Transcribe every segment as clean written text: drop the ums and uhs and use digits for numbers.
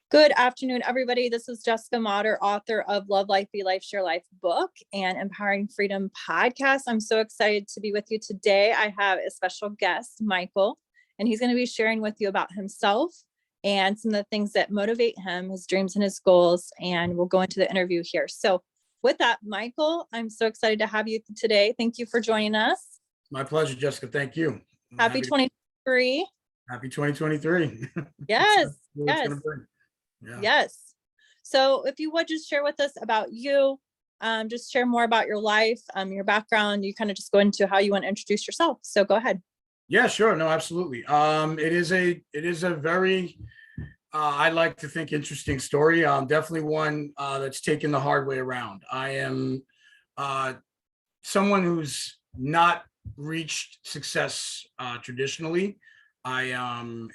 Good afternoon, everybody. This is Jessica Motter, author of Love Life, Be Life, Share Life book and Empowering Freedom podcast. I'm so excited to be with you today. I have a special guest, Michael, and he's going to be sharing with you about himself and some of the things that motivate him, his dreams and his goals. And we'll go into the interview here. So with that, Michael, I'm so excited to have you today. Thank you for joining us. My pleasure, Jessica. Thank you. Happy 2023. Happy 2023. Yes. It's Yes. gonna bring. Yeah. Yes. So if you would just share with us about you, just share more about your life, your background, you kind of just go into how you want to introduce yourself. So go ahead. Yeah, sure. No, absolutely. It is a very, I like to think, interesting story. Definitely one that's taken the hard way around. I am someone who's not reached success traditionally. And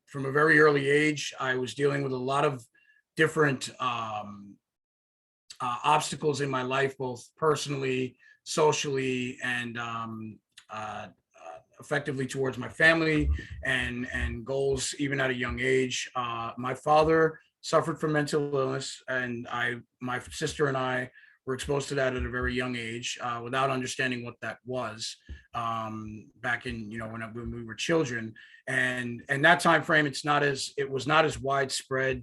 from a very early age, I was dealing with a lot of different obstacles in my life, both personally, socially, and effectively towards my family and goals, even at a young age. My father suffered from mental illness, and my sister and I were exposed to that at a very young age, without understanding what that was, back in, when we were children. And that time frame, it was not as widespread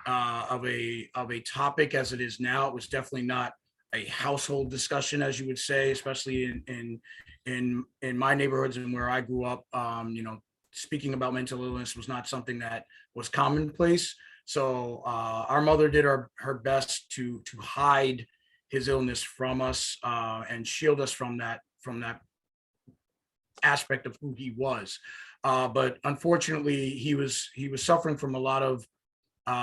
of a topic as it is now. It was definitely not a household discussion, as you would say, especially in my neighborhoods and where I grew up. Speaking about mental illness was not something that was commonplace. So our mother did her best to hide his illness from us, and shield us from that aspect of who he was. But unfortunately, he was suffering from a lot of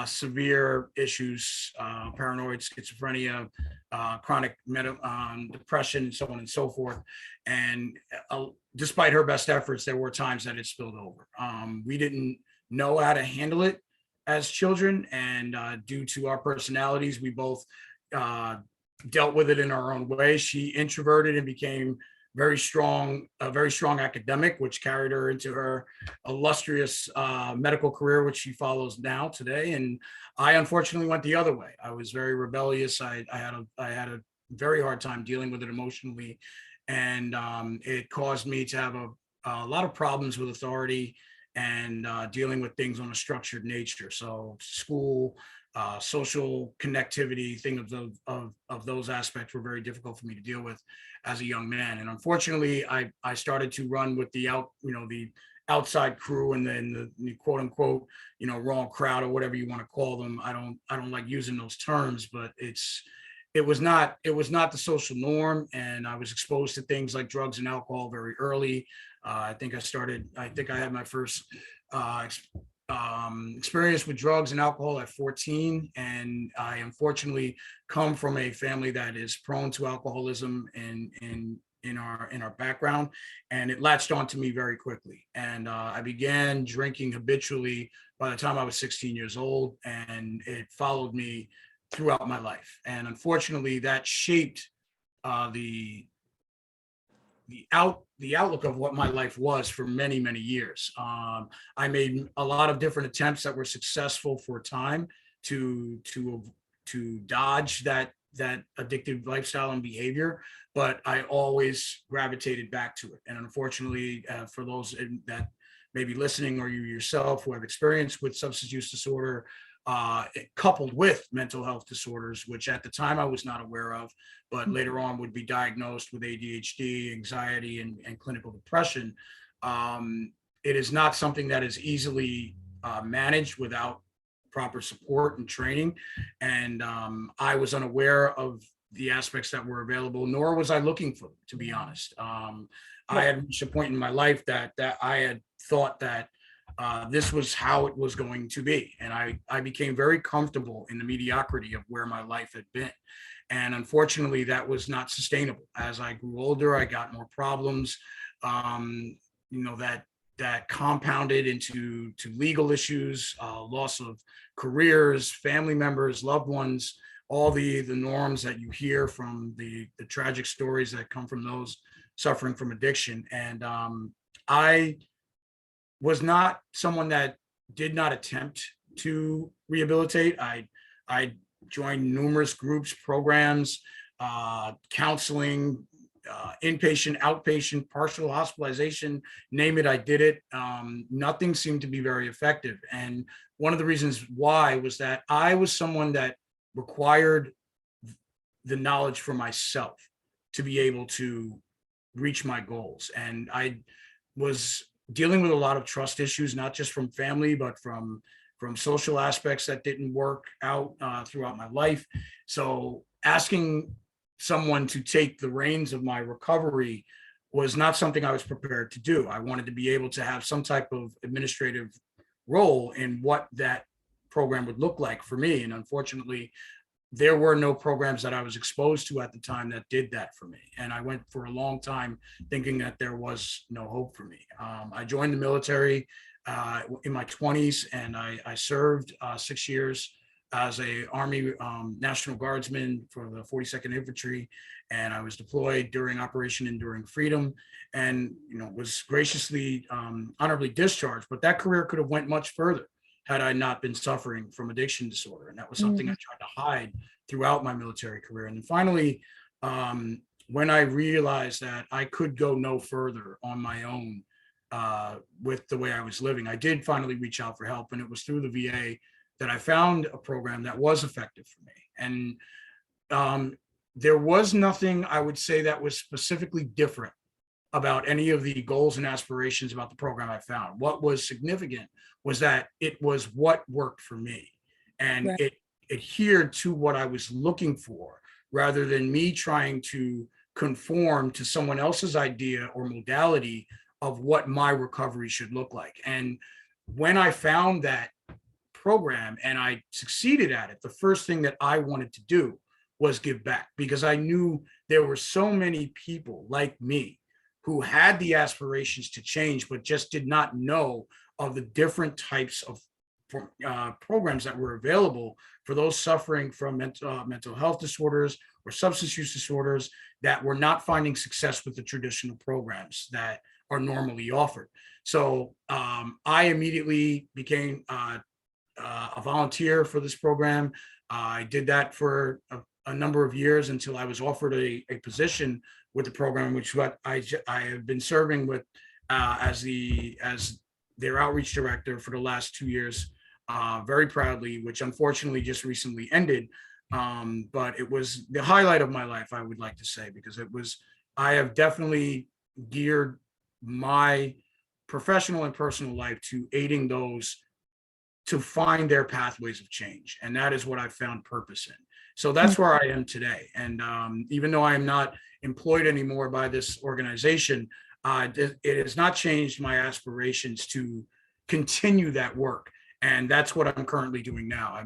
severe issues, paranoid schizophrenia, chronic depression, and so on and so forth. And despite her best efforts, there were times that it spilled over. We didn't know how to handle it as children, and due to our personalities, we both dealt with it in our own way. She introverted and became a very strong academic, which carried her into her illustrious medical career, which she follows now today. And I unfortunately went the other way. I was very rebellious. I had a very hard time dealing with it emotionally, and it caused me to have a lot of problems with authority and dealing with things on a structured nature. So school, social connectivity, of those aspects were very difficult for me to deal with as a young man. And unfortunately, I started to run with the outside crew, and then the quote unquote, wrong crowd, or whatever you want to call them. I don't like using those terms, but it was not the social norm, and I was exposed to things like drugs and alcohol very early. I think I had my first experience with drugs and alcohol at 14, and I unfortunately come from a family that is prone to alcoholism in our background, and it latched onto me very quickly. And I began drinking habitually by the time I was 16 years old, and it followed me throughout my life. And unfortunately, that shaped the outlook of what my life was for many, many years. I made a lot of different attempts that were successful for a time to dodge that addictive lifestyle and behavior, but I always gravitated back to it. And unfortunately, for those that may be listening, or you yourself who have experience with substance use disorder, coupled with mental health disorders, which at the time I was not aware of, but later on would be diagnosed with ADHD, anxiety, and clinical depression. It is not something that is easily managed without proper support and training. And I was unaware of the aspects that were available, nor was I looking for them, to be honest. I had reached a point in my life that I had thought that this was how it was going to be. And I became very comfortable in the mediocrity of where my life had been. And unfortunately, that was not sustainable. As I grew older, I got more problems, that compounded into legal issues, loss of careers, family members, loved ones, all the norms that you hear from the tragic stories that come from those suffering from addiction. And I was not someone that did not attempt to rehabilitate. I joined numerous groups, programs, counseling, inpatient, outpatient, partial hospitalization, name it, I did it. Nothing seemed to be very effective. And one of the reasons why was that I was someone that required the knowledge for myself to be able to reach my goals. And I was dealing with a lot of trust issues, not just from family, but from social aspects that didn't work out throughout my life. So asking someone to take the reins of my recovery was not something I was prepared to do. I wanted to be able to have some type of administrative role in what that program would look like for me. And unfortunately, there were no programs that I was exposed to at the time that did that for me. And I went for a long time thinking that there was no hope for me. I joined the military in my 20s, and I served 6 years as a Army National Guardsman for the 42nd Infantry. And I was deployed during Operation Enduring Freedom, and was graciously, honorably discharged. But that career could have went much further had I not been suffering from addiction disorder. And that was something I tried to hide throughout my military career. And then finally, when I realized that I could go no further on my own with the way I was living, I did finally reach out for help. And it was through the VA that I found a program that was effective for me. And there was nothing I would say that was specifically different about any of the goals and aspirations about the program I found. What was significant was that it was what worked for me, and Right. it adhered to what I was looking for, rather than me trying to conform to someone else's idea or modality of what my recovery should look like. And when I found that program and I succeeded at it, the first thing that I wanted to do was give back, because I knew there were so many people like me who had the aspirations to change, but just did not know of the different types of programs that were available for those suffering from mental health disorders or substance use disorders that were not finding success with the traditional programs that are normally offered. So I immediately became a volunteer for this program. I did that for a number of years until I was offered a position with the program, which what I have been serving with as their outreach director for the last 2 years, very proudly, which unfortunately just recently ended. But it was the highlight of my life, I would like to say, because I have definitely geared my professional and personal life to aiding those to find their pathways of change. And that is what I found purpose in. So that's where I am today. And even though I am not employed anymore by this organization, it has not changed my aspirations to continue that work. And that's what I'm currently doing now.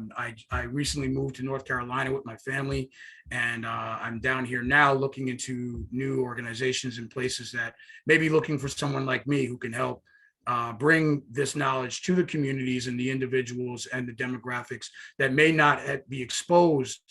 I recently moved to North Carolina with my family, and I'm down here now looking into new organizations and places that may be looking for someone like me who can help bring this knowledge to the communities and the individuals and the demographics that may not be exposed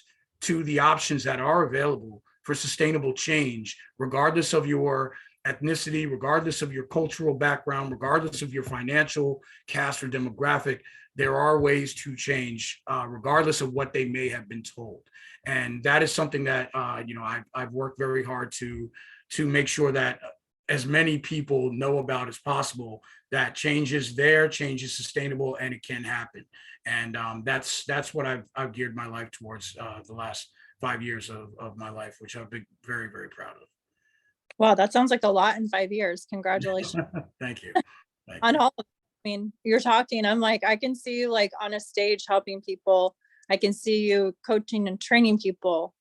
to the options that are available for sustainable change, regardless of your ethnicity, regardless of your cultural background, regardless of your financial caste or demographic. There are ways to change, regardless of what they may have been told. And that is something that I've worked very hard to make sure that as many people know about as possible, that change is there, change is sustainable, and it can happen. And that's what I've geared my life towards the last 5 years of my life, which I've been very, very proud of. Wow, that sounds like a lot in 5 years. Congratulations Thank you. Thank on you. all of it. I mean, you're talking, I'm like, I can see you like on a stage helping people. I can see you coaching and training people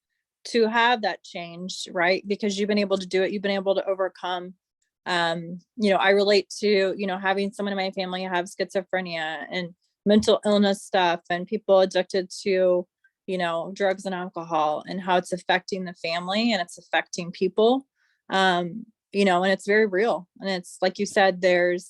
to have that change, right? Because you've been able to do it. You've been able to overcome. I relate to, having someone in my family have schizophrenia and mental illness stuff, and people addicted to, drugs and alcohol, and how it's affecting the family and it's affecting people. And it's very real. And it's like you said, there's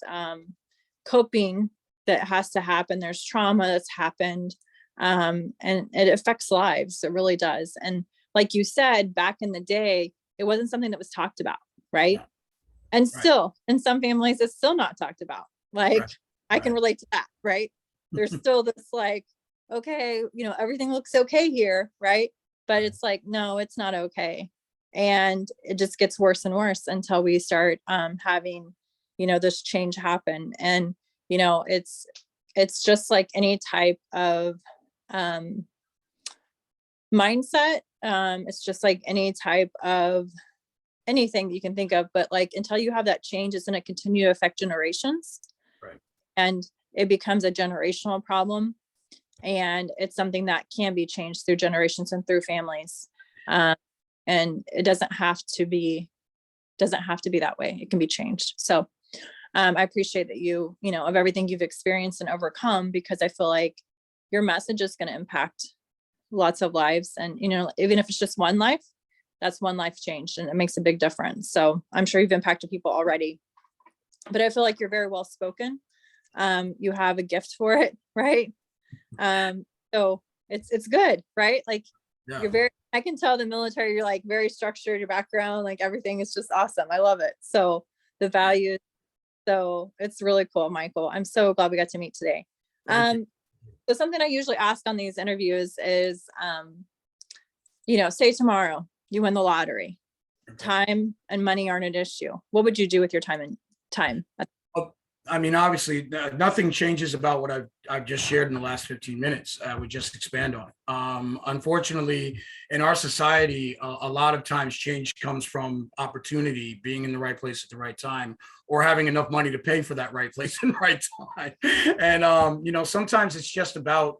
coping that has to happen. There's trauma that's happened. And it affects lives. It really does. And like you said, back in the day, it wasn't something that was talked about, right? Yeah. And Right. still, in some families, it's still not talked about. Like, Right. I can Right. relate to that, right? there's still this like, okay, everything looks okay here, right? But it's like, no, it's not okay. And it just gets worse and worse until we start having, this change happen. And, it's just like any type of mindset. It's just like any type of anything that you can think of, but like until you have that change, it's going to continue to affect generations. Right. And it becomes a generational problem. And it's something that can be changed through generations and through families. And it doesn't have to be that way. It can be changed. So I appreciate that of everything you've experienced and overcome, because I feel like your message is going to impact lots of lives. And, even if it's just one life, that's one life changed, and it makes a big difference. So I'm sure you've impacted people already, but I feel like you're very well spoken. You have a gift for it, right? So it's good, right? Like Yeah. I can tell the military, you're like very structured, your background, like everything is just awesome. I love it. So the values, so it's really cool, Michael. I'm so glad we got to meet today. Thank you. So something I usually ask on these interviews is, say tomorrow you win the lottery, Okay. time and money aren't an issue. What would you do with your time? I mean, obviously, nothing changes about what I've just shared in the last 15 minutes. I would just expand on it. Unfortunately, in our society, a lot of times change comes from opportunity, being in the right place at the right time, or having enough money to pay for that right place and right time. And sometimes it's just about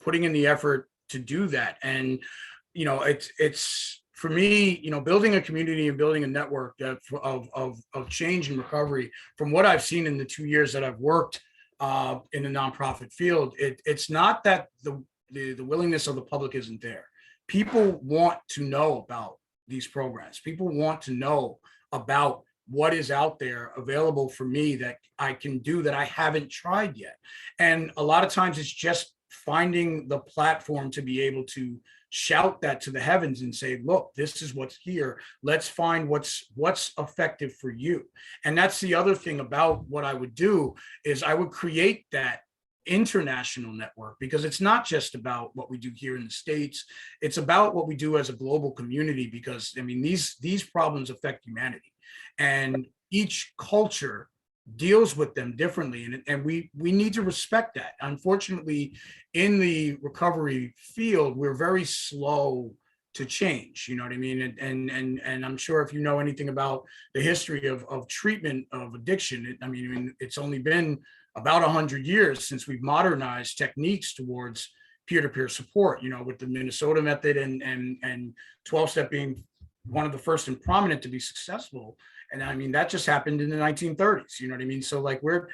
putting in the effort to do that. And it's for me, building a community and building a network of change and recovery. From what I've seen in the 2 years that I've worked in the nonprofit field, it's not that the willingness of the public isn't there. People want to know about these programs. People want to know about what is out there available for me that I can do that I haven't tried yet. And a lot of times it's just finding the platform to be able to shout that to the heavens and say, look, this is what's here. Let's find what's effective for you. And that's the other thing about what I would do, is I would create that international network, because it's not just about what we do here in the States. It's about what we do as a global community, because I mean, these problems affect humanity, and each culture deals with them differently, and we need to respect that. Unfortunately, in the recovery field, we're very slow to change. You know what I mean? And I'm sure if you know anything about the history of treatment of addiction, I mean, it's only been about 100 years since we've modernized techniques towards peer-to-peer support. With the Minnesota method and 12-step being one of the first and prominent to be successful. And I mean, that just happened in the 1930s. You know what I mean? So like we're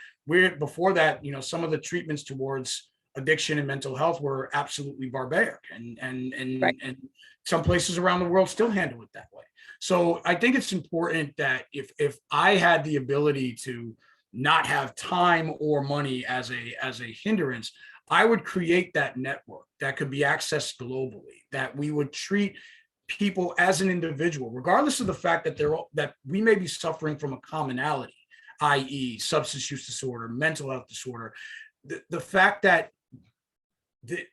before that, some of the treatments towards addiction and mental health were absolutely barbaric, Right. and some places around the world still handle it that way. So I think it's important that if I had the ability to not have time or money as a hindrance, I would create that network that could be accessed globally, that we would treat people as an individual, regardless of the fact that we may be suffering from a commonality, i.e. substance use disorder, mental health disorder. The fact that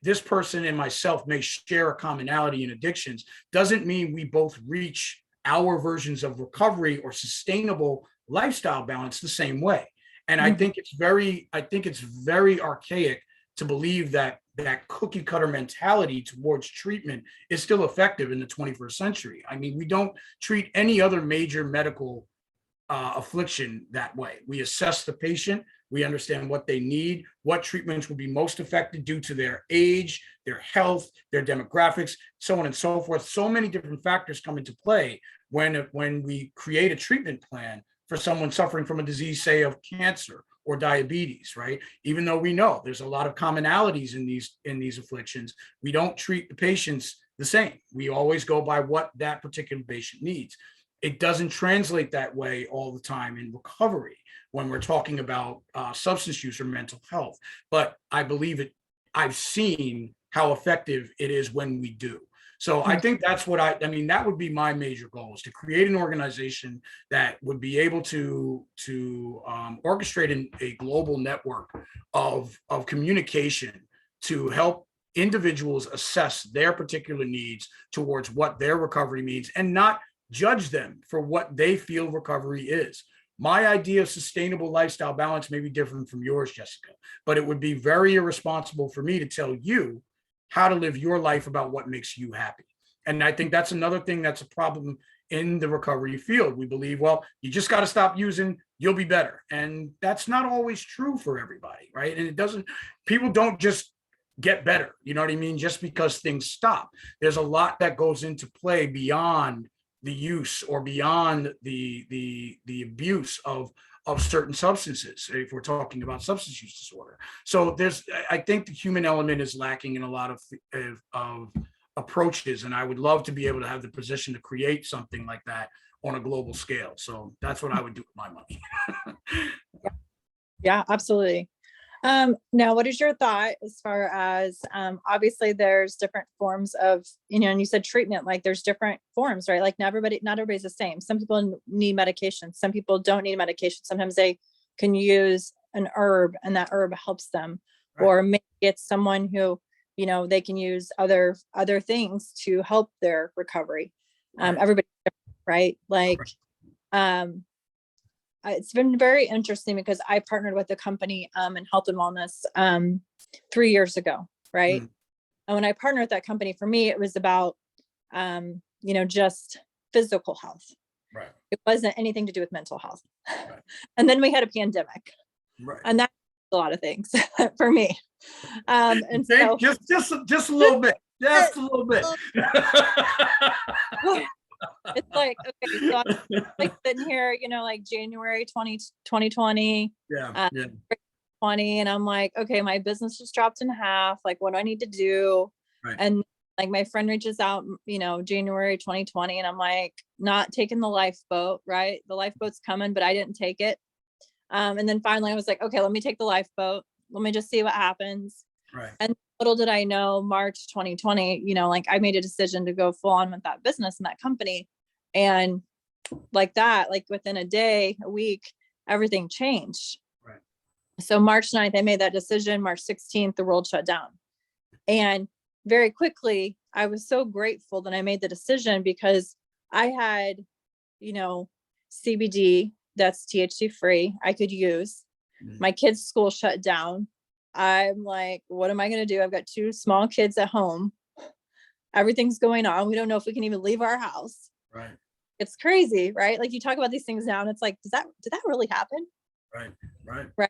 this person and myself may share a commonality in addictions doesn't mean we both reach our versions of recovery or sustainable lifestyle balance the same way. And I think it's very archaic to believe that cookie cutter mentality towards treatment is still effective in the 21st century. I mean, we don't treat any other major medical affliction that way. We assess the patient, we understand what they need, what treatments will be most effective due to their age, their health, their demographics, so on and so forth. So many different factors come into play when we create a treatment plan for someone suffering from a disease, say of cancer or diabetes, right? Even though we know there's a lot of commonalities in these afflictions, we don't treat the patients the same. We always go by what that particular patient needs. It doesn't translate that way all the time in recovery when we're talking about substance use or mental health. But I believe I've seen how effective it is when we do. So I think that's what I mean, that would be my major goal, is to create an organization that would be able to orchestrate a global network of communication to help individuals assess their particular needs towards what their recovery means, and not judge them for what they feel recovery is. My idea of sustainable lifestyle balance may be different from yours, Jessica, but it would be very irresponsible for me to tell you how to live your life about what makes you happy. And I think that's another thing that's a problem in the recovery field. We believe, well, you just got to stop using, you'll be better. And that's not always true for everybody, right? And people don't just get better, you know what I mean? Just because things stop. There's a lot that goes into play beyond the use or beyond the abuse of certain substances, if we're talking about substance use disorder. So I think the human element is lacking in a lot of approaches, and I would love to be able to have the position to create something like that on a global scale. So that's what I would do with my money. Yeah, absolutely. Now, what is your thought as far as, obviously there's different forms of, and you said treatment, like there's different forms, right? Like not everybody's the same. Some people need medication. Some people don't need medication. Sometimes they can use an herb and that herb helps them. Right. Or maybe it's someone who, they can use other things to help their recovery. Right. Everybody, right? Like, it's been very interesting because I partnered with a company in health and wellness 3 years ago, right? Mm. And when I partnered with that company, for me, it was about, just physical health. Right. It wasn't anything to do with mental health. Right. And then we had a pandemic. Right. And that's a lot of things for me. And so just a little bit, just a little bit. It's like, okay, so I'm like sitting here, like January 2020. Yeah. 20, and I'm like, okay, my business just dropped in half. Like, what do I need to do? Right. And like my friend reaches out, January 2020, and I'm like, not taking the lifeboat, right? The lifeboat's coming, but I didn't take it. And then finally I was like, okay, let me take the lifeboat. Let me just see what happens. Right. And little did I know, March 2020, like I made a decision to go full on with that business and that company. And like that, like within a week, everything changed. Right. So March 9th, I made that decision. March 16th, the world shut down. And very quickly, I was so grateful that I made the decision, because I had, CBD that's THC free I could use. Mm-hmm. My kids' school shut down. I'm like, what am I going to do? I've got 2 small kids at home. Everything's going on. We don't know if we can even leave our house. Right. It's crazy, right? Like you talk about these things now and it's like, did that really happen? Right.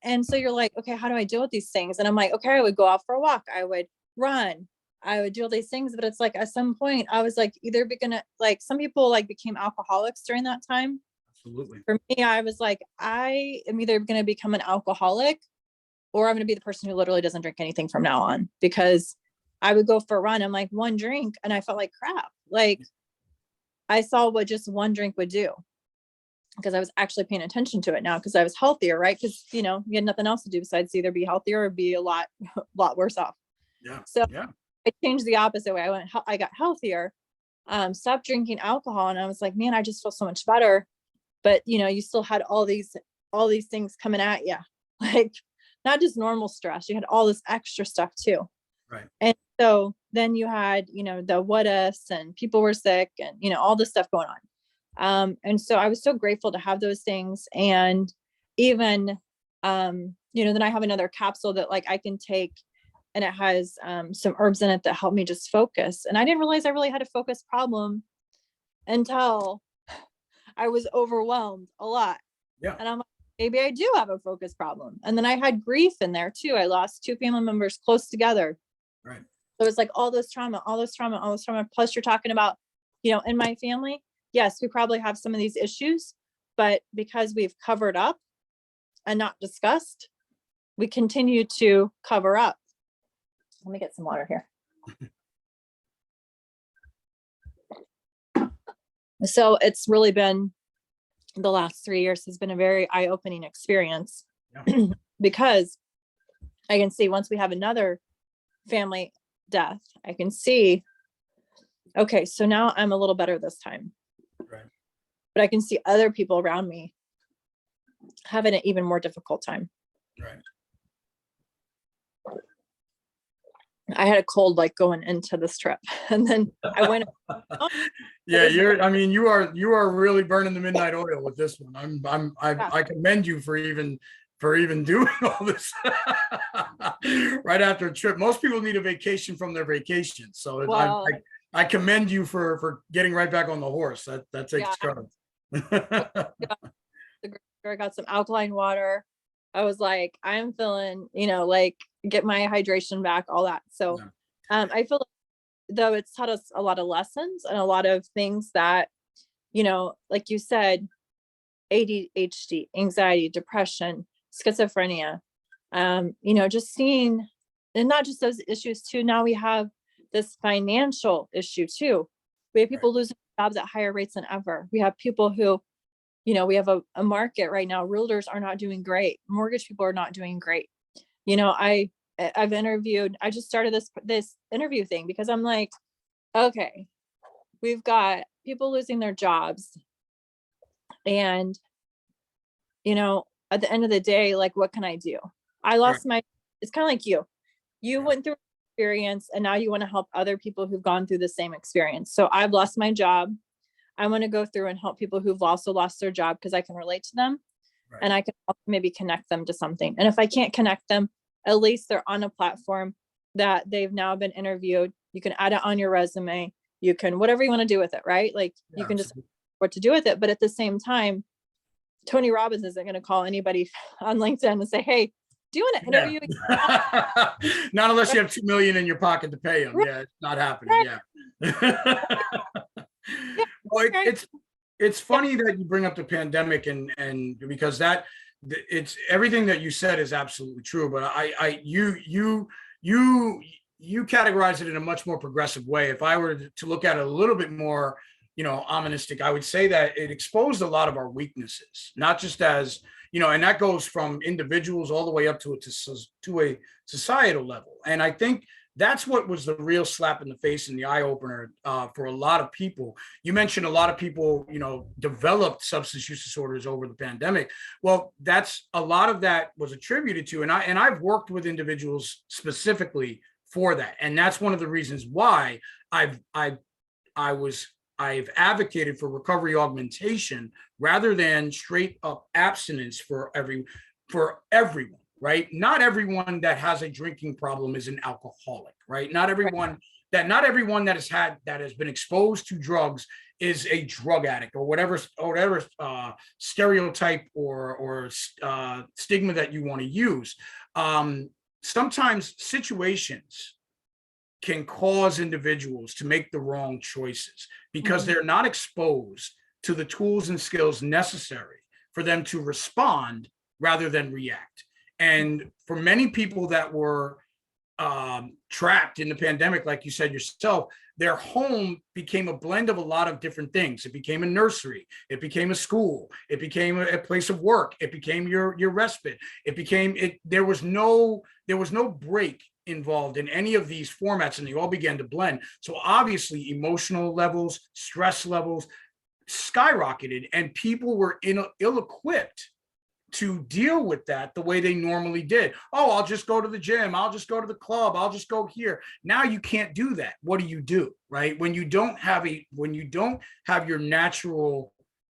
And so you're like, okay, how do I deal with these things? And I'm like, okay, I would go out for a walk. I would run. I would do all these things, but it's like, at some point I was like, either gonna, like some people like became alcoholics during that time. Absolutely. For me, I was like, I am either going to become an alcoholic, or I'm going to be the person who literally doesn't drink anything from now on, because I would go for a run. I'm like, one drink, and I felt like crap. Like I saw what just one drink would do, because I was actually paying attention to it now, because I was healthier, right? Because, you had nothing else to do besides either be healthier or be a lot worse off. Yeah. So yeah. I changed the opposite way. I got healthier, stopped drinking alcohol. And I was like, man, I just feel so much better. But, you still had all these things coming at you, like not just normal stress. You had all this extra stuff too. Right. And so then you had, the what ifs, and people were sick, and, all this stuff going on. And so I was so grateful to have those things. And even, then I have another capsule that like I can take, and it has some herbs in it that help me just focus. And I didn't realize I really had a focus problem until I was overwhelmed a lot. Yeah. And I'm like, maybe I do have a focus problem. And then I had grief in there too. I lost 2 family members close together. Right. So it's like all this trauma. Plus you're talking about, in my family, yes, we probably have some of these issues, but because we've covered up and not discussed, we continue to cover up. Let me get some water here. So it's really been, the last 3 years has been a very eye-opening experience. Yeah. Because I can see once we have another family death, I can see, okay, so now I'm a little better this time. Right. But I can see other people around me having an even more difficult time. Right. I had a cold like going into this trip, and then I went. Yeah, you are really burning the midnight oil with this one. I commend you for even doing all this right after a trip. Most people need a vacation from their vacation. So Well, I commend you for getting right back on the horse. That takes courage. I got some alkaline water. I was like, I'm feeling, like get my hydration back, all that. So I feel like, though it's taught us a lot of lessons and a lot of things that, like you said, ADHD, anxiety, depression, schizophrenia, just seeing, and not just those issues too. Now we have this financial issue too. We have people losing jobs at higher rates than ever. We have people who, we have a market right now. Realtors are not doing great. Mortgage people are not doing great. I've interviewed, I just started this interview thing because I'm like, okay, we've got people losing their jobs. And, at the end of the day, like, what can I do? I lost it's kind of like you went through experience and now you want to help other people who've gone through the same experience. So I've lost my job. I want to go through and help people who've also lost their job because I can relate to them and I can maybe connect them to something. And if I can't connect them, at least they're on a platform that they've now been interviewed. You can add it on your resume. You can, whatever you want to do with it, right? Like you can just what to do with it. But at the same time, Tony Robbins isn't going to call anybody on LinkedIn and say, hey, do you want to interview? Not unless you have 2 million in your pocket to pay them. Yeah, it's not happening. Yeah. Well, it's funny that you bring up the pandemic and because it's everything that you said is absolutely true. But you categorize it in a much more progressive way. If I were to look at it a little bit more, oministic, I would say that it exposed a lot of our weaknesses, not just as, and that goes from individuals all the way up to a societal level. And I think that's what was the real slap in the face and the eye opener for a lot of people. You mentioned a lot of people, developed substance use disorders over the pandemic. Well, that's a lot of that was attributed to, and I've worked with individuals specifically for that, and that's one of the reasons why I've advocated for recovery augmentation rather than straight up abstinence for everyone. Right? Not everyone that has a drinking problem is an alcoholic, right? Not everyone that has been exposed to drugs is a drug addict or whatever stereotype or stigma that you want to use. Sometimes situations can cause individuals to make the wrong choices because they're not exposed to the tools and skills necessary for them to respond rather than react. And for many people that were trapped in the pandemic, like you said yourself, their home became a blend of a lot of different things. It became a nursery. It became a school. It became a place of work. It became your respite. There was no break involved in any of these formats, and they all began to blend. So obviously emotional levels, stress levels skyrocketed, and people were ill-equipped to deal with that the way they normally did. Oh, I'll just go to the gym. I'll just go to the club. I'll just go here. Now you can't do that. What do? Right? When you don't have your natural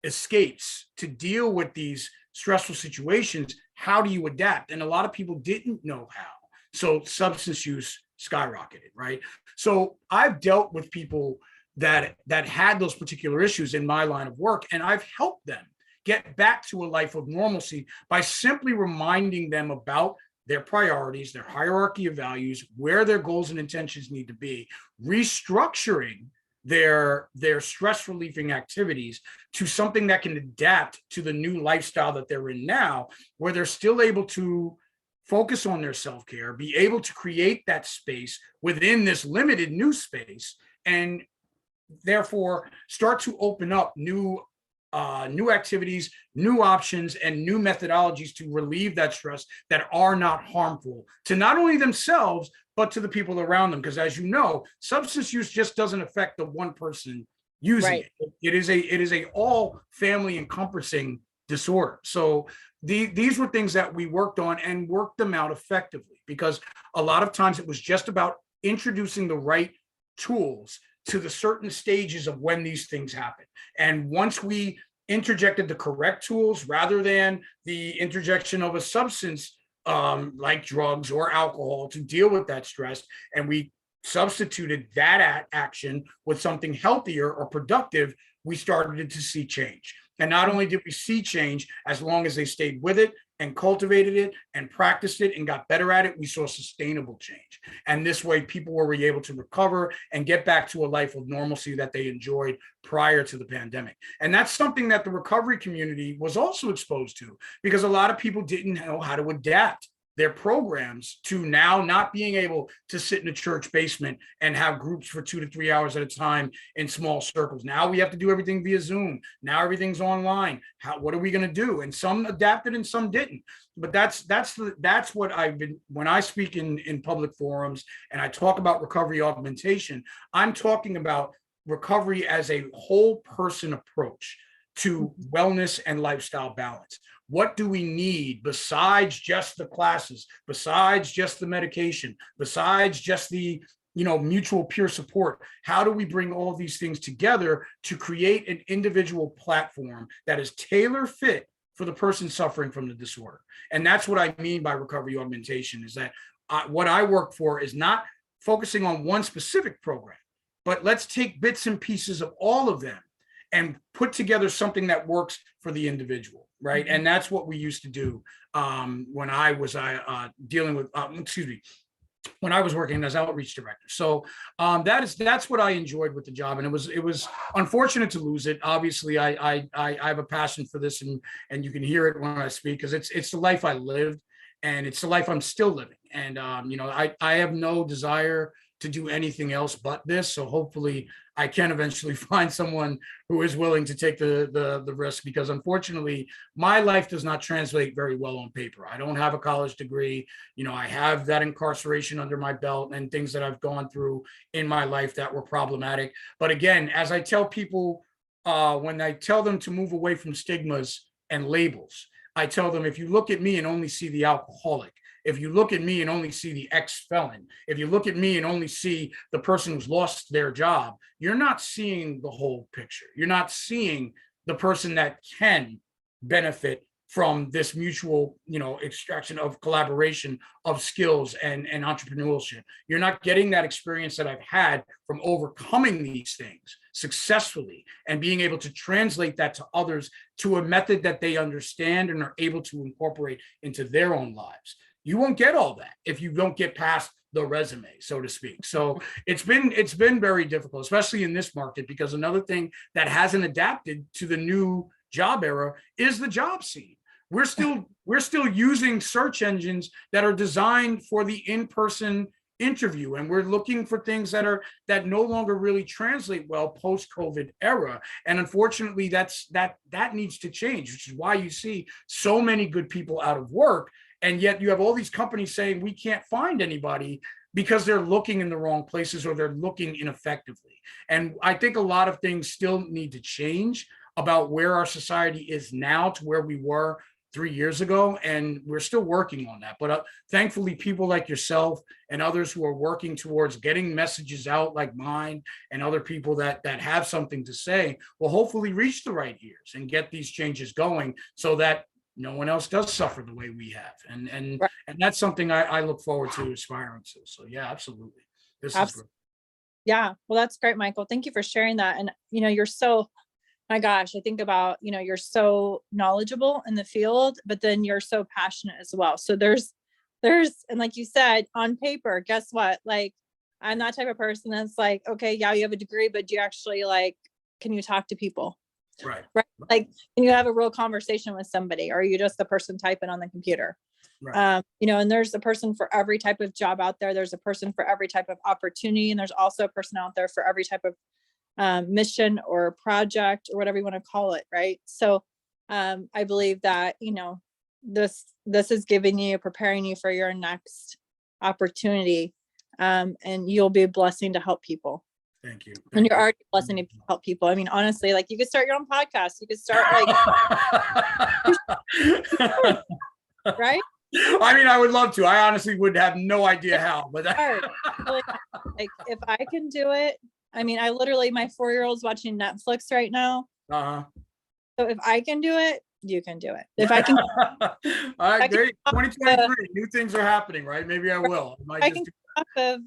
escapes to deal with these stressful situations, how do you adapt? And a lot of people didn't know how. So substance use skyrocketed, right? So I've dealt with people that had those particular issues in my line of work, and I've helped them get back to a life of normalcy by simply reminding them about their priorities, their hierarchy of values, where their goals and intentions need to be, restructuring their stress relieving activities to something that can adapt to the new lifestyle that they're in now, where they're still able to focus on their self-care, be able to create that space within this limited new space, and therefore start to open up new new activities, new options, and new methodologies to relieve that stress that are not harmful to not only themselves, but to the people around them. Because as you know, substance use just doesn't affect the one person using Right. it. It is a all family encompassing disorder. So these were things that we worked on and worked them out effectively, because a lot of times it was just about introducing the right tools to the certain stages of when these things happen. And once we interjected the correct tools rather than the interjection of a substance like drugs or alcohol to deal with that stress, and we substituted that action with something healthier or productive, we started to see change. And not only did we see change, as long as they stayed with it and cultivated it and practiced it and got better at it, we saw sustainable change. And this way, people were able to recover and get back to a life of normalcy that they enjoyed prior to the pandemic. And that's something that the recovery community was also exposed to, because a lot of people didn't know how to adapt their programs to now not being able to sit in a church basement and have groups for 2 to 3 hours at a time in small circles. Now we have to do everything via Zoom. Now everything's online. What are we going to do? And some adapted and some didn't. But that's what I've been, when I speak in public forums and I talk about recovery augmentation, I'm talking about recovery as a whole person approach to wellness and lifestyle balance. What do we need besides just the classes, besides just the medication, besides just the mutual peer support? How do we bring all of these things together to create an individual platform that is tailor fit for the person suffering from the disorder? And that's what I mean by recovery augmentation, is that what I work for is not focusing on one specific program, but let's take bits and pieces of all of them and put together something that works for the individual, right? And that's what we used to do when I was dealing with, when I was working as outreach director. So that's what I enjoyed with the job, and it was unfortunate to lose it. Obviously, I have a passion for this, and you can hear it when I speak, because it's the life I lived, and it's the life I'm still living. And I have no desire to do anything else but this. So hopefully I can eventually find someone who is willing to take the risk, because unfortunately my life does not translate very well on paper. I don't have a college degree. I have that incarceration under my belt and things that I've gone through in my life that were problematic. But again, as I tell people, when I tell them to move away from stigmas and labels, I tell them, if you look at me and only see the alcoholic, if you look at me and only see the ex-felon, if you look at me and only see the person who's lost their job, you're not seeing the whole picture. You're not seeing the person that can benefit from this mutual, extraction of collaboration of skills and entrepreneurship. You're not getting that experience that I've had from overcoming these things successfully and being able to translate that to others to a method that they understand and are able to incorporate into their own lives. You won't get all that if you don't get past the resume, so to speak. So it's been very difficult, especially in this market, because another thing that hasn't adapted to the new job era is the job scene. We're still using search engines that are designed for the in-person interview, and we're looking for things that no longer really translate well post-COVID era. And unfortunately, that needs to change, which is why you see so many good people out of work. And yet you have all these companies saying we can't find anybody because they're looking in the wrong places or they're looking ineffectively. And I think a lot of things still need to change about where our society is now to where we were 3 years ago. And we're still working on that. But thankfully, people like yourself and others who are working towards getting messages out, like mine and other people that have something to say, will hopefully reach the right ears and get these changes going, so that no one else does suffer the way we have. And that's something I look forward to aspiring to. So yeah, absolutely. This is great. Yeah. Well, that's great, Michael. Thank you for sharing that. And, you're so, my gosh, I think about, you're so knowledgeable in the field, but then you're so passionate as well. So there's, and like you said, on paper, guess what? Like, I'm that type of person that's like, okay, yeah, you have a degree, but do you actually can you talk to people? Right. Like, can you have a real conversation with somebody, or are you just a person typing on the computer? Right. And there's a person for every type of job out there. There's a person for every type of opportunity. And there's also a person out there for every type of mission or project or whatever you want to call it, right? So I believe that, this is giving you, preparing you for your next opportunity, and you'll be a blessing to help people. Thank you. And Thank you're you. already a blessing to help people. I mean, honestly, like you could start your own podcast. You could start right? I mean, I would love to. I honestly would have no idea how, but Hard. Really, like if I can do it, I mean, I literally, my 4-year-old's watching Netflix right now. uh-huh. So if I can do it, you can do it. If I can, All right, I can great. 2023, new things are happening, right? Maybe I will. I can off of,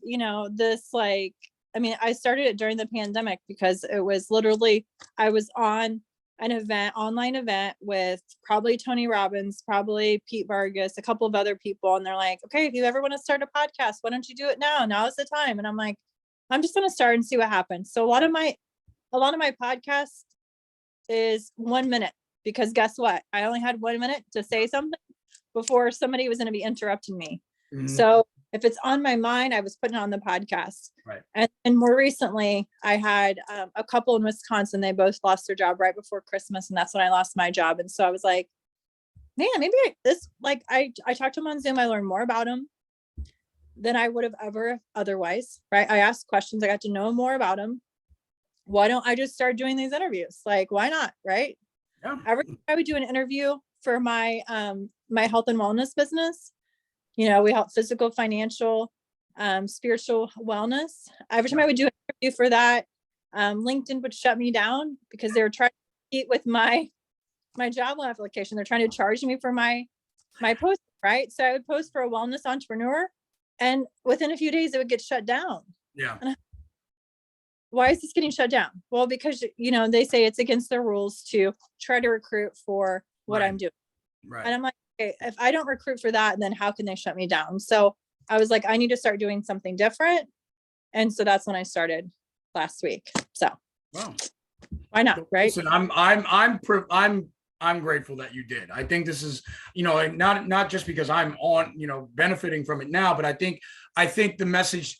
this, like, I mean, I started it during the pandemic because it was literally, I was on an online event with probably Tony Robbins, probably Pete Vargas, a couple of other people. And they're like, okay, if you ever want to start a podcast, why don't you do it now? Now is the time. And I'm like, I'm just going to start and see what happens. So a lot of my podcast is 1 minute, because guess what? I only had 1 minute to say something before somebody was going to be interrupting me. Mhm. So if it's on my mind, I was putting it on the podcast. Right. And more recently, I had a couple in Wisconsin. They both lost their job right before Christmas, and that's when I lost my job. And so I was like, man, maybe I talked to them on Zoom. I learned more about them than I would have ever otherwise. Right? I asked questions. I got to know more about them. Why don't I just start doing these interviews? Like, why not? Right? Yeah. Every time I would do an interview for my my health and wellness business. We help physical, financial, spiritual wellness. Every time I would do an interview for that, LinkedIn would shut me down because they were trying to compete with my job application. They're trying to charge me for my post, right? So I would post for a wellness entrepreneur, and within a few days it would get shut down. Yeah. Why is this getting shut down? Well, because they say it's against their rules to try to recruit for what I'm doing. Right. And I'm like, okay, if I don't recruit for that, then how can they shut me down? So I was like, I need to start doing something different. And so that's when I started last week. So Wow. why not? Right. Listen, I'm grateful that you did. I think this is, not just because I'm on, benefiting from it now, but I think the message,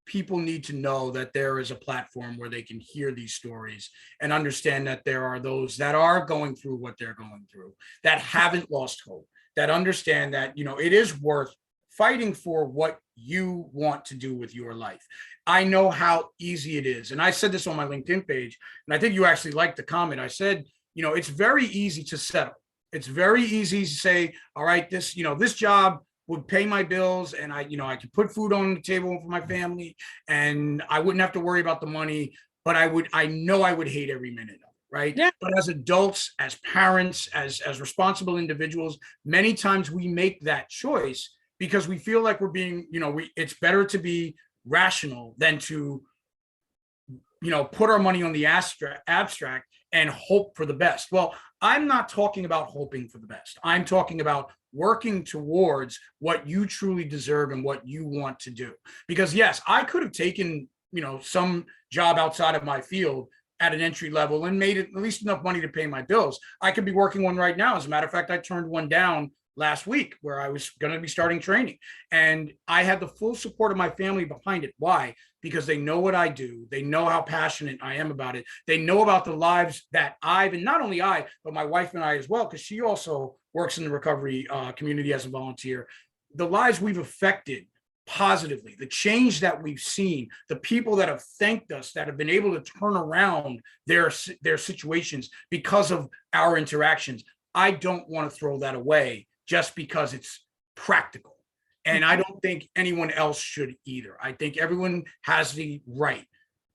people need to know that there is a platform where they can hear these stories and understand that there are those that are going through what they're going through, that haven't lost hope, that understand that, it is worth fighting for what you want to do with your life. I know how easy it is. And I said this on my LinkedIn page, and I think you actually liked the comment. I said, it's very easy to settle. It's very easy to say, all right, this job would pay my bills, and I could put food on the table for my family, and I wouldn't have to worry about the money, but I know I would hate every minute of it, right? Yeah. But as adults, as parents, as responsible individuals, many times we make that choice because we feel like we're being, it's better to be rational than to, put our money on the abstract and hope for the best. Well, I'm not talking about hoping for the best. I'm talking about working towards what you truly deserve and what you want to do. Because yes, I could have taken, some job outside of my field at an entry level and made it at least enough money to pay my bills. I could be working one right now. As a matter of fact, I turned one down last week where I was going to be starting training, and I had the full support of my family behind it. Why? Because they know what I do. They know how passionate I am about it. They know about the lives that and not only I, but my wife and I as well, because she also works in the recovery community as a volunteer. The lives we've affected positively, the change that we've seen, the people that have thanked us, that have been able to turn around their situations because of our interactions. I don't want to throw that away just because it's practical. And I don't think anyone else should either. I think everyone has the right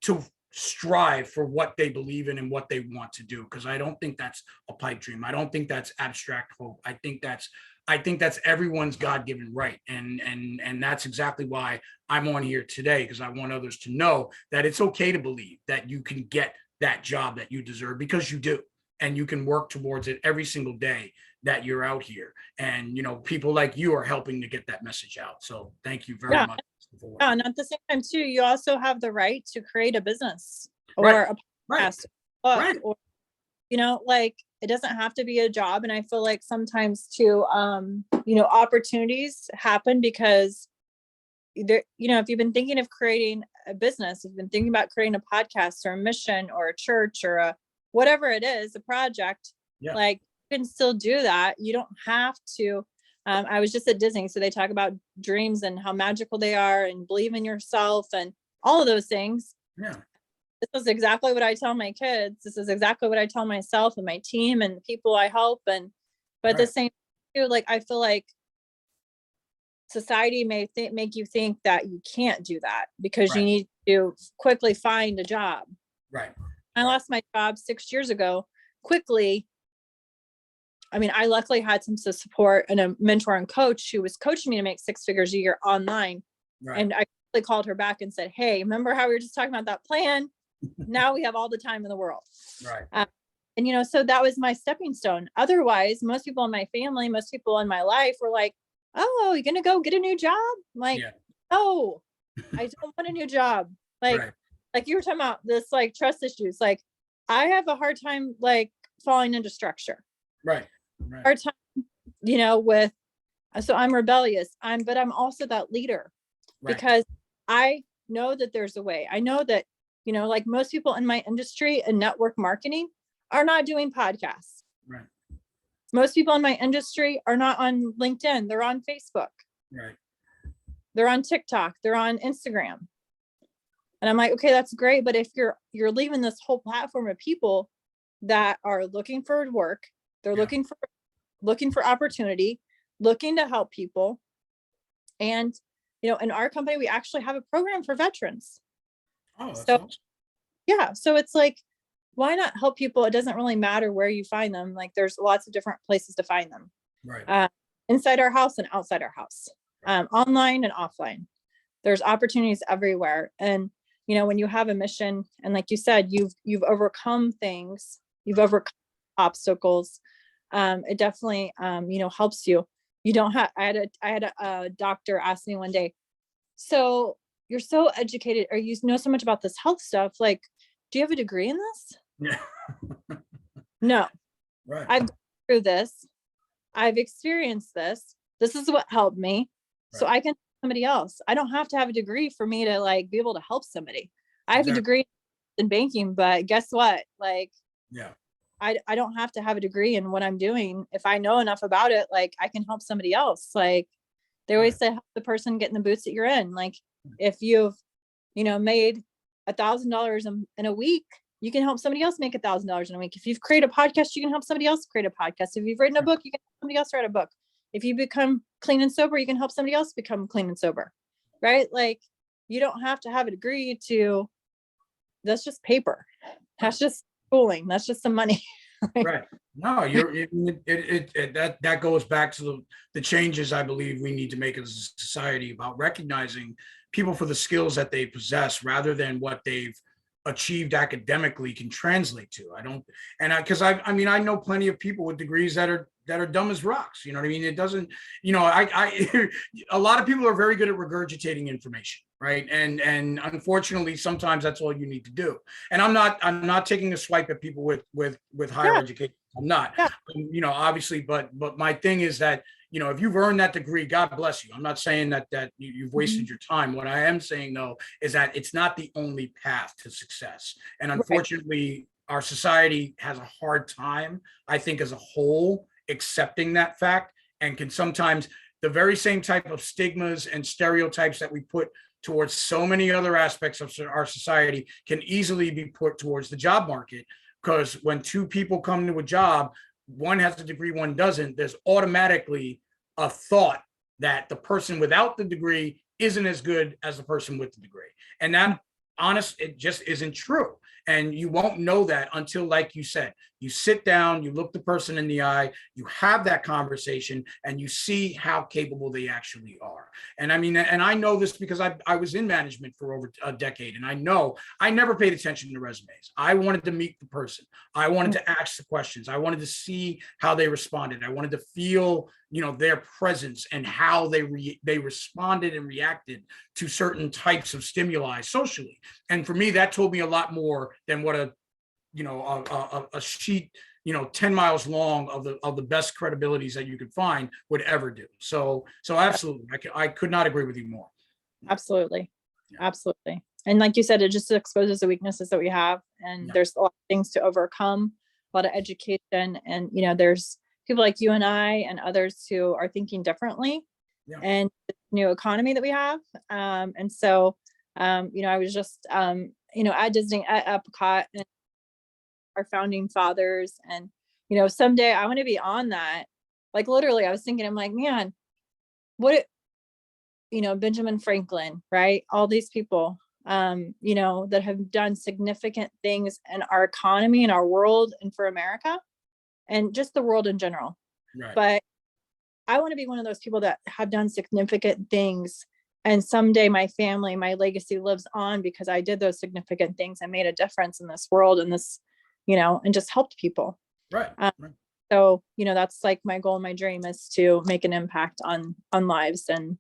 to strive for what they believe in and what they want to do, because I don't think that's a pipe dream. I don't think that's abstract hope. I think that's everyone's God-given right. And that's exactly why I'm on here today, because I want others to know that it's okay to believe that you can get that job that you deserve, because you do. And you can work towards it every single day that you're out here. And, people like you are helping to get that message out. So thank you very much. Yeah, and at the same time too, you also have the right to create a business or Right. a podcast, Right. or, like it doesn't have to be a job. And I feel like sometimes too, opportunities happen because there, if you've been thinking of creating a business, if you've been thinking about creating a podcast or a mission or a church or whatever it is, a project, Yeah. like you can still do that. You don't have to. I was just at Disney, so they talk about dreams and how magical they are and believe in yourself and all of those things. Yeah. This is exactly what I tell my kids. This is exactly what I tell myself and my team and the people I help. But at the same time, like, I feel like society may make you think that you can't do that because you need to quickly find a job. Right. I lost my job 6 years ago quickly. I mean, I luckily had some support and a mentor and coach who was coaching me to make 6 figures a year online. Right. And I called her back and said, hey, remember how we were just talking about that plan? Now we have all the time in the world. Right. And, so that was my stepping stone. Otherwise, most people in my family, most people in my life were like, oh, you're going to go get a new job? I'm like, oh, I don't want a new job. Like you were talking about this, like trust issues. Like I have a hard time, like falling into structure. Right. Hard time, so I'm rebellious. But I'm also that leader because I know that there's a way. I know that, like most people in my industry and network marketing are not doing podcasts. Right. Most people in my industry are not on LinkedIn. They're on Facebook. Right. They're on TikTok. They're on Instagram. And I'm like, okay, that's great. But if you're leaving this whole platform of people that are looking for work, they're looking for opportunity, looking to help people. And, in our company, we actually have a program for veterans. Oh, that's awesome. Yeah. So it's like, why not help people? It doesn't really matter where you find them. Like there's lots of different places to find them. Right. Inside our house and outside our house, online and offline. There's opportunities everywhere. And, when you have a mission and like you said, you've overcome things, you've overcome obstacles. It definitely, helps you. You don't have, I had a doctor ask me one day, so you're so educated or you know so much about this health stuff. Like, do you have a degree in this? Yeah. No. Right. I've gone through this. I've experienced this. This is what helped me. So I can help somebody else. I don't have to have a degree for me to like be able to help somebody. I have a degree in banking, but guess what? Like, I don't have to have a degree in what I'm doing. If I know enough about it, like I can help somebody else. Like they always say, help the person get in the boots that you're in. Like if you've, made $1,000 in a week, you can help somebody else make $1,000 in a week. If you've created a podcast, you can help somebody else create a podcast. If you've written a book, you can help somebody else write a book. If you become clean and sober, you can help somebody else become clean and sober, right? Like you don't have to have a degree that's just paper. That's just schooling. That's just some money. Right. No, that goes back to the changes I believe we need to make as a society about recognizing people for the skills that they possess rather than what they've achieved academically can translate to. I know plenty of people with degrees that are dumb as rocks. You know what I mean? It doesn't, a lot of people are very good at regurgitating information. Right. And unfortunately, sometimes that's all you need to do. And I'm not taking a swipe at people with higher education. I'm not, obviously, but my thing is that, if you've earned that degree, God bless you. I'm not saying that you've wasted your time. What I am saying, though, is that it's not the only path to success. And unfortunately, our society has a hard time, I think, as a whole, accepting that fact and can sometimes the very same type of stigmas and stereotypes that we put towards so many other aspects of our society can easily be put towards the job market. Because when two people come to a job, one has a degree, one doesn't, there's automatically a thought that the person without the degree isn't as good as the person with the degree. And that it just isn't true. And you won't know that until, like you said, you sit down, you look the person in the eye, you have that conversation, and you see how capable they actually are. And I mean, and I know this because I was in management for over a decade, and I know I never paid attention to resumes. I wanted to meet the person. I wanted to ask the questions. I wanted to see how they responded. I wanted to feel, their presence and how they responded and reacted to certain types of stimuli socially. And for me, that told me a lot more than what a sheet 10 miles long of the best credibilities that you could find would ever do. So absolutely, I could not agree with you more. Absolutely. Yeah. Absolutely. And like you said, it just exposes the weaknesses that we have. And Yeah. there's a lot of things to overcome, a lot of education. And, there's people like you and I and others who are thinking differently. Yeah. And the new economy that we have. And so, I was just, at Disney, at Epcot, and our founding fathers. And, someday I want to be on that. Like literally, I was thinking, I'm like, man, what, Benjamin Franklin, right? All these people, that have done significant things in our economy and our world and for America and just the world in general. Right. But I want to be one of those people that have done significant things. And someday my family, my legacy lives on because I did those significant things and made a difference in this world and this, and just helped people. Right. Right. So, that's like my goal and my dream is to make an impact on lives. And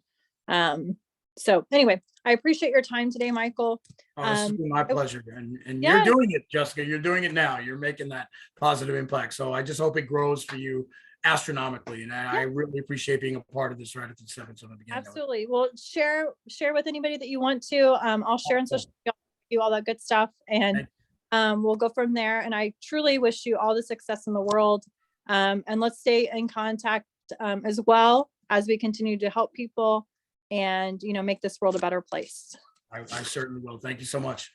so anyway, I appreciate your time today, Michael. Oh, this has been my pleasure. And you're Yes. doing it, Jessica. You're doing it now. You're making that positive impact. So I just hope it grows for you astronomically. And I really appreciate being a part of this right at the 7th from the beginning. Absolutely. Well, share with anybody that you want to. I'll share on social media, do all that good stuff. And we'll go from there. And I truly wish you all the success in the world. And let's stay in contact as well as we continue to help people and, make this world a better place. I certainly will. Thank you so much.